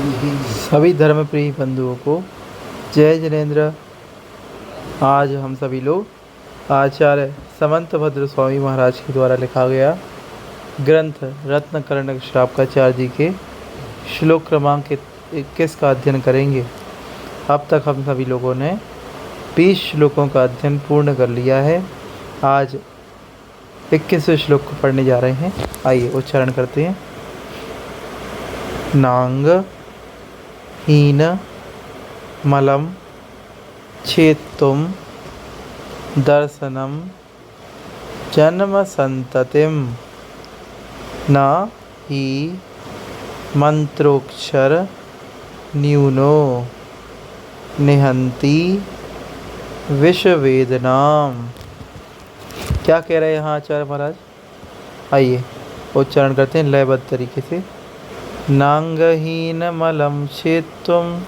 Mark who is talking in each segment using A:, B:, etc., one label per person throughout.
A: सभी धर्मप्रिय बंधुओं को जय जिनेन्द्र। आज हम सभी लोग आचार्य समंतभद्र स्वामी महाराज के द्वारा लिखा गया ग्रंथ रत्न कर्णक श्रावकाचार्य जी के श्लोक क्रमांक 21 का अध्ययन करेंगे। अब तक हम सभी लोगों ने 20 श्लोकों का अध्ययन पूर्ण कर लिया है। आज 21वें श्लोक को पढ़ने जा रहे हैं। आइए उच्चारण करते हैं। नांग हीन मलम छेत्तुम दर्शनम जन्म संततिम न ही मंत्रोक्षर न्यूनो निहंति विषवेदनाम। क्या कह रहे हैं यहाँ आचार्य महाराज? आइए उच्चारण करते हैं लयबद्ध तरीके से। नांगहीन मलम छेत्तुम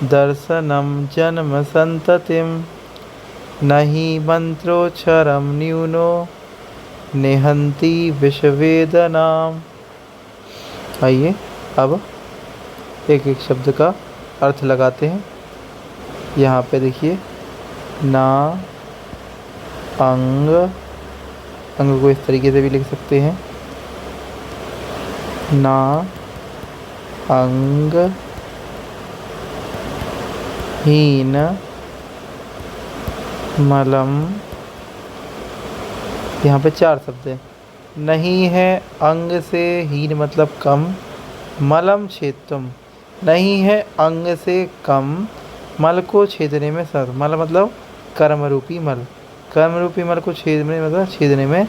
A: दर्शनम जन्म संततिम नहि मंत्रोक्षरम न्यूनो निहंति विषवेदनाम। आइए अब एक एक शब्द का अर्थ लगाते हैं। यहाँ पे देखिए, ना अंग को इस तरीके से भी लिख सकते हैं। ना अंग हीन मलम, यहाँ पे 4 शब्द हैं। नहीं है अंग से, हीन मतलब कम, मलम छेत्तुम नहीं है अंग से कम, मल को छेदने में सर, मल मतलब कर्म रूपी मल, कर्म रूपी मल को छेदने मतलब छेदने में।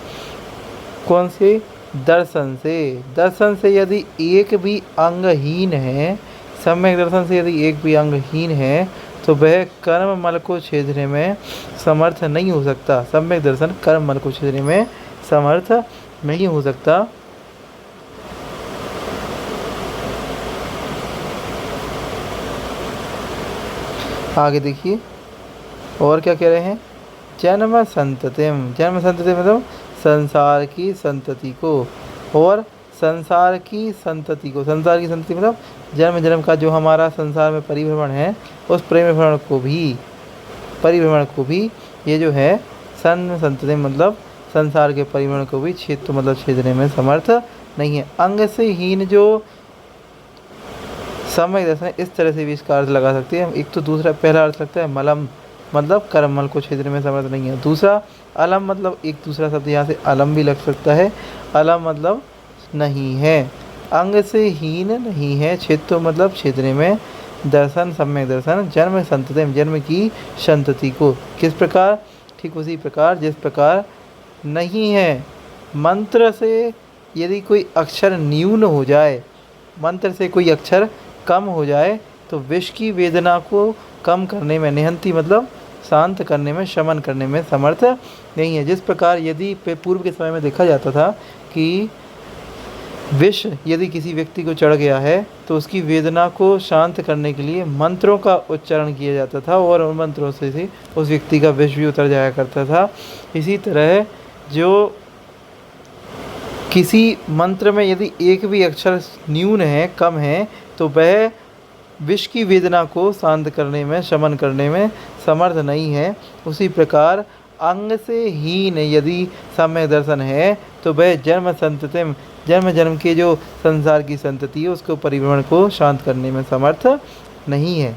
A: कौन से? दर्शन से। दर्शन से यदि एक भी अंगहीन है, सम्यक दर्शन से यदि एक भी अंगहीन है तो वह कर्म मल को छेदने में समर्थ नहीं हो सकता। सम्यक दर्शन कर्म मल को छेदने में समर्थ नहीं हो सकता। आगे देखिए और क्या कह रहे हैं। जन्म संततिम, जन्म संतति मतलब संसार की संतति को, और संसार की संतति को, संसार की संतति मतलब जन्म जन्म का जो हमारा संसार में परिभ्रमण है, उस परिभ्रमण को भी ये जो है संतति मतलब संसार के परिभ्रमण को भी छेद मतलब छेदने में समर्थ नहीं है। अंग से हीन जो सम्यक दर्शन है, इस तरह से भी इसका अर्थ लगा सकते हैं। एक तो दूसरा पहला अर्थ लगता है मलम मतलब कर्म मल को छेदने में समर्थ नहीं है। दूसरा अलम मतलब एक दूसरा शब्द यहाँ से अलम भी लग सकता है। अलम मतलब नहीं है, अंग से हीन नहीं है, छेत्तो मतलब छेदने में, दर्शन सम्यक दर्शन, जन्म संतति जन्म की संतति को। किस प्रकार? ठीक उसी प्रकार जिस प्रकार नहीं है मंत्र से यदि कोई अक्षर न्यून हो जाए, मंत्र से कोई अक्षर कम हो जाए तो विष की वेदना को कम करने में, निहंती मतलब शांत करने में, शमन करने में समर्थ नहीं है। जिस प्रकार यदि पूर्व के समय में देखा जाता था कि विष यदि किसी व्यक्ति को चढ़ गया है तो उसकी वेदना को शांत करने के लिए मंत्रों का उच्चारण किया जाता था और उन मंत्रों से उस व्यक्ति का विष भी उतर जाया करता था। इसी तरह जो किसी मंत्र में यदि एक भी अक्षर न्यून है, कम है, तो वह विष की वेदना को शांत करने में, शमन करने में समर्थ नहीं है। उसी प्रकार अंग से हीन यदि सम्यक दर्शन है तो वह जन्म संतति, जन्म जन्म के जो संसार की संतति है उसको परिभ्रमण को शांत करने में समर्थ नहीं है।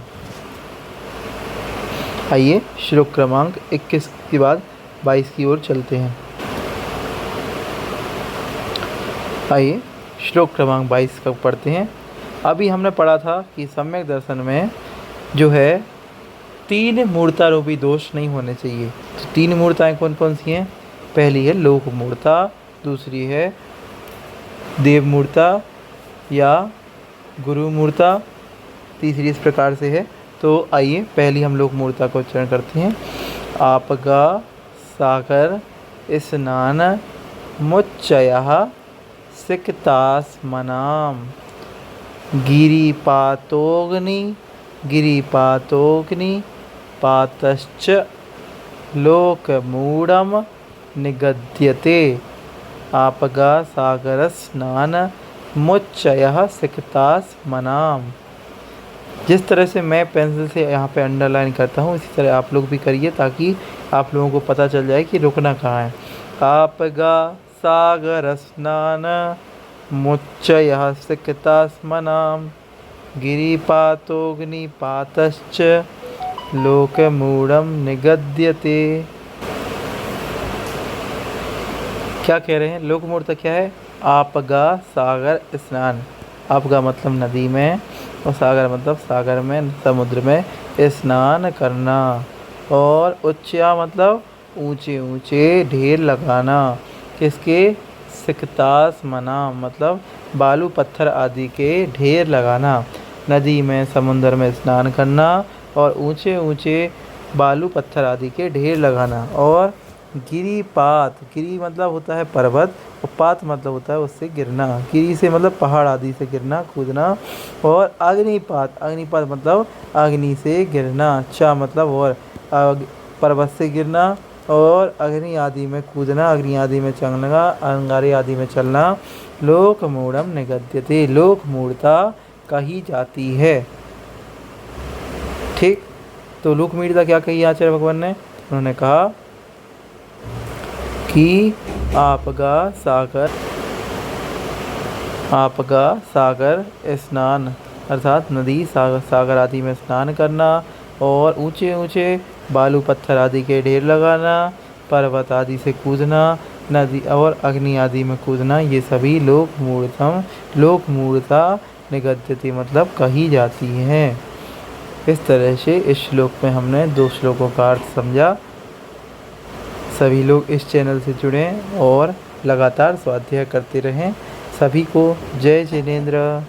A: आइए श्लोक क्रमांक 21 के बाद 22 की ओर चलते हैं। आइए श्लोक क्रमांक 22 का पढ़ते हैं। अभी हमने पढ़ा था कि सम्यक दर्शन में जो है 3 मूर्तारूपी दोष नहीं होने चाहिए। तो 3 मूर्ताएँ कौन कौन सी हैं? पहली है लोक मूर्ता, दूसरी है देव मूर्ता या गुरु मूर्ता, तीसरी इस प्रकार से है। तो आइए पहली हम लोक मूर्ता को उच्चारण करते हैं। आपगा सागर स्नान मुच्चयः सिक्तास्मनाम गिरिपातोग्नि पातश्च लोकमूढ़म निगद्यते। आपगा सागर स्नान मुच्चयः सिक्तास्मनाम। जिस तरह से मैं पेंसिल से यहाँ पे अंडरलाइन करता हूँ इसी तरह आप लोग भी करिए ताकि आप लोगों को पता चल जाए कि रुकना कहाँ है। आप गा सागर स्नान मुच्चयः सिक्तास्मनां गिरिपातोऽग्निपातश्च लोकमूढ़ं निगद्यते। क्या कह रहे हैं? लोकमूढ़ता क्या है? आपगा सागर स्नान। आपगा मतलब नदी में और सागर मतलब सागर में, समुद्र में स्नान करना। और उच्चया मतलब ऊंचे ऊंचे ढेर लगाना। किसके? सिकतास्मना मतलब बालू पत्थर आदि के ढेर लगाना। नदी में समुद्र में स्नान करना और ऊंचे ऊंचे बालू पत्थर आदि के ढेर लगाना। और गिरिपात, गिरी मतलब होता है पर्वत और पात मतलब होता है उससे गिरना। गिरी से मतलब पहाड़ आदि से गिरना, कूदना। और अग्निपात, अग्निपात मतलब अग्नि से गिरना। चा मतलब और पर्वत से गिरना और अग्नि आदि में कूदना, अग्नि आदि में चलना, अंगारे आदि में चलना। लोक मूढ़म निगद्यते, लोक मूढ़ता कही जाती है। ठीक, तो लोक मूढ़ता क्या कही आचार्य भगवान ने? उन्होंने कहा कि आपगा सागर स्नान अर्थात नदी सागर आदि में स्नान करना और ऊंचे ऊंचे बालू पत्थर आदि के ढेर लगाना, पर्वत आदि से कूदना, नदी और अग्नि आदि में कूदना, ये सभी लोक मूढ़ता निगद्यते मतलब कही जाती हैं। इस तरह से इस श्लोक में हमने 2 श्लोकों का अर्थ समझा। सभी लोग इस चैनल से जुड़ें और लगातार स्वाध्याय करते रहें। सभी को जय जिनेंद्र।